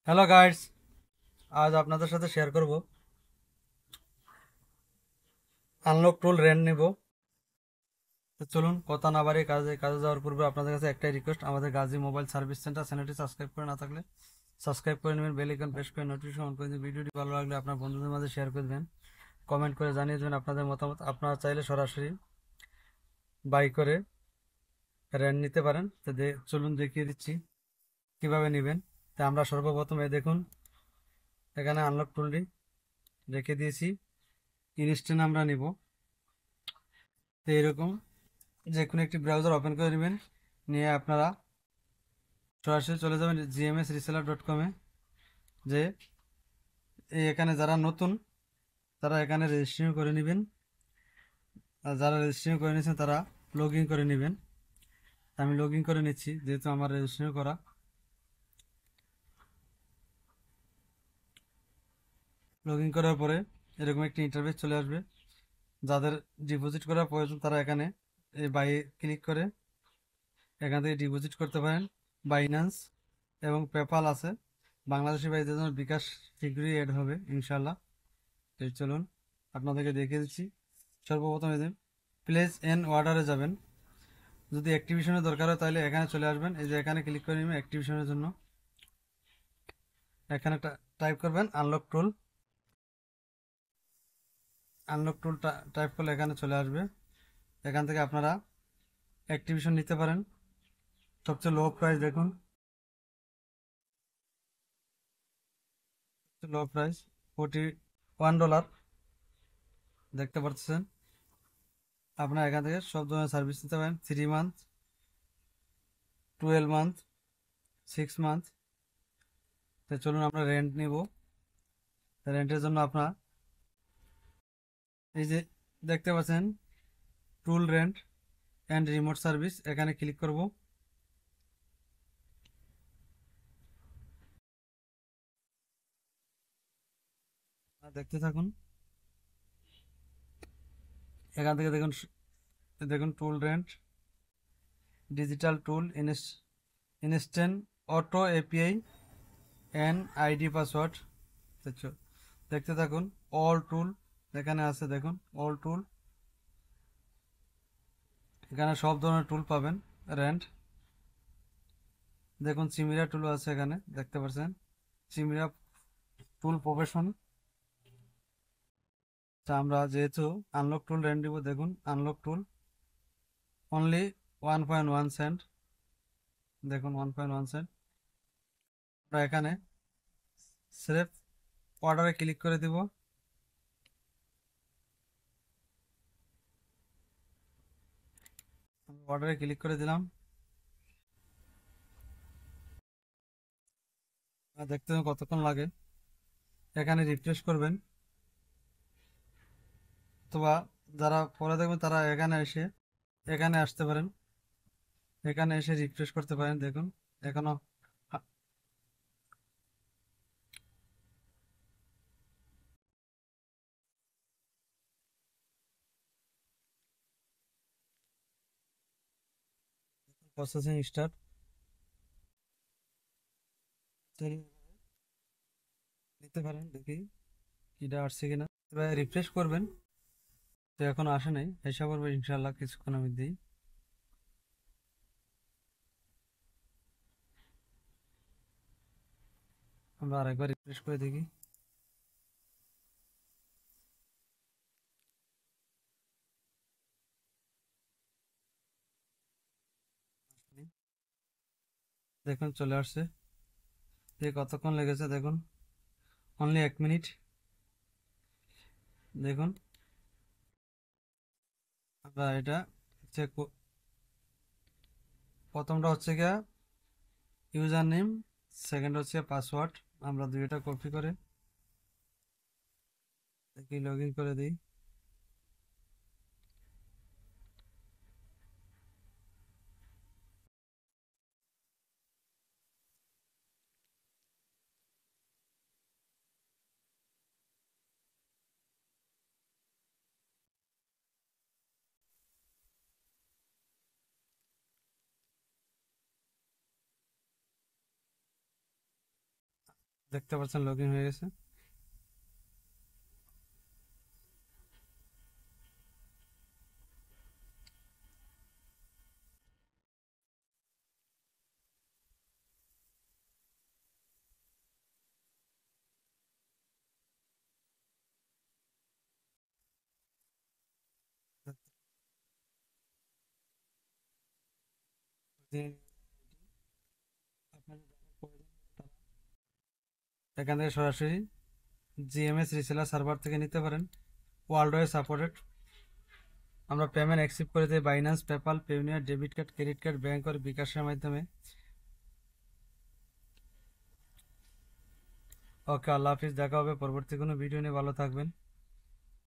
Hello guys, আজ আপনাদের সাথে শেয়ার করব আনলক টুল রেন্ট নিব। তো চলুন কথা না বাড়িয়ে কাজে যাওয়ার পূর্বে আপনাদের কাছে একটাই রিকোয়েস্ট, আমাদের গাজী মোবাইল সার্ভিস সেন্টার চ্যানেলটি সাবস্ক্রাইব করে না থাকলে সাবস্ক্রাইব করে নেবেন, বেল আইকন প্রেস করে নোটিফিকেশন অন করে দিন। ভিডিওটি ভালো লাগলে আপনার বন্ধুদের মাঝে শেয়ার করে দেবেন, কমেন্ট করে জানিয়ে দেবেন আপনাদের মতামত। আপনারা চাইলে সরাসরি বাই করে রেন্ট নিতে পারেন। তো চলুন দেখিয়ে দিচ্ছি কিভাবে নেবেন। তো আমরা সর্বপ্রথম দেখুন, এখানে আনলক টুলটি রেখে দিয়েছি। ইনস্ট্যান্ট আমরা নিব। তো এরকম যে কোনো একটি ব্রাউজার ওপেন করে নেবেন, নিয়ে আপনারা সরাসরি চলে যাবেন gmsreseller.com-এ। যে এখানে যারা নতুন তারা এখানে রেজিস্ট্রেশন করে নেবেন, আর যারা রেজিস্ট্রেশন করে নিয়েছেন তারা লগ ইন করে নেবেন। আমি লগ ইন করে নিচ্ছি যেহেতু আমার রেজিস্ট্রেশন করা। লগ ইন করার পরে এরকম একটি ইন্টারফেস চলে আসবে। যাদের ডিপোজিট করার প্রয়োজন তারা এখানে এই বাই ক্লিক করে এখান থেকে ডিপোজিট করতে পারেন। বাইন্যান্স এবং পেপাল আছে। বাংলাদেশি ভাইদের জন্য বিকাশ শীঘ্রই অ্যাড হবে ইনশাল্লাহ। এই চলুন আপনাদেরকে দেখিয়ে দিচ্ছি। সর্বপ্রথম এই যে প্লেস এন অর্ডারে যাবেন। যদি অ্যাক্টিভেশনের দরকার হয় তাহলে এখানে চলে আসবেন। এই যে এখানে ক্লিক করে নেবেন অ্যাক্টিভেশনের জন্য। এখানে টাইপ করবেন আনলক টুল। আনলক টুল টাইপ করলে এখানে চলে আসবে। এখান থেকে আপনারা অ্যাক্টিভেশন নিতে পারেন। সবচেয়ে লো প্রাইস দেখুন, লো প্রাইস $41 দেখতে পাচ্ছেন। আপনারা এখান থেকে সব ধরনের সার্ভিস নিতে পারেন। 3 মান্থ, 12 মান্থ, 6 মান্থ। তো চলুন আমরা রেন্ট নিব। রেন্টের জন্য আপনার এই যে দেখতে পাচ্ছেন tool rent and remote service, এখানে ক্লিক করব। দেখতে থাকুন। এখান থেকে দেখুন, দেখুন tool rent, digital tool, instant auto API and ID password. দেখতে থাকুন। অল টুল এখানে আছে, দেখুন অল টুল। এখানে সব ধরনের টুল পাবেন রেন্ট। দেখুন চিমিরা টুল আছে এখানে, দেখতে পাচ্ছেন চিমিরা টুল প্রফেশন। তা আমরা যেহেতু আনলক টুল রেন্ট দিব, দেখুন আনলক টুল অনলি 1.1 সেন্ট। দেখুন 1.1 সেন্ট। আমরা এখানে স্রেফ অর্ডারে ক্লিক করে দিব। অর্ডারে ক্লিক করে দিলাম। দেখতে হবে কতক্ষণ লাগে। এখানে রিফ্রেশ করবেন, অথবা যারা পরে দেখবেন তারা এখানে আসতে পারেন। এখানে এসে রিফ্রেশ করতে পারেন। দেখুন এখনো প্রসেসিং স্টার্ট। নিতে পারেন, দেখি কিটা আসছে কিনা। এবার রিফ্রেশ করবেন। তো এখন আসে নাই, এসে করবো ইনশাল্লাহ কিছুক্ষণের মধ্যেই। আমরা আরেকবার রিফ্রেশ করে দেখি। দেখুন চলে আসছে। কতক্ষণ লেগেছে দেখুন, অনলি 1 মিনিট। দেখুন আমরা এটা চেক। প্রথমটা হচ্ছে গিয়া ইউজার নেম, সেকেন্ড হচ্ছে পাসওয়ার্ড। আমরা দুইটা কপি করে দেখি, লগ ইন করে দিই। দেখতে পাচ্ছেন লগ ইন হয়ে গেছে। এখান থেকে সরাসরি জিএমএস রিসেলার সার্ভার থেকে নিতে পারেন, ওয়ার্ল্ড ওয়াইড সাপোর্টেড। আমরা পেমেন্ট অ্যাকসেপ্ট করে দিই Binance, PayPal, Payoneer, debit card, credit card, bank আর বিকাশের মাধ্যমে। ওকে, আল্লাহ হাফিজ, দেখা হবে পরবর্তী কোনো ভিডিও নিয়ে, ভালো থাকবেন।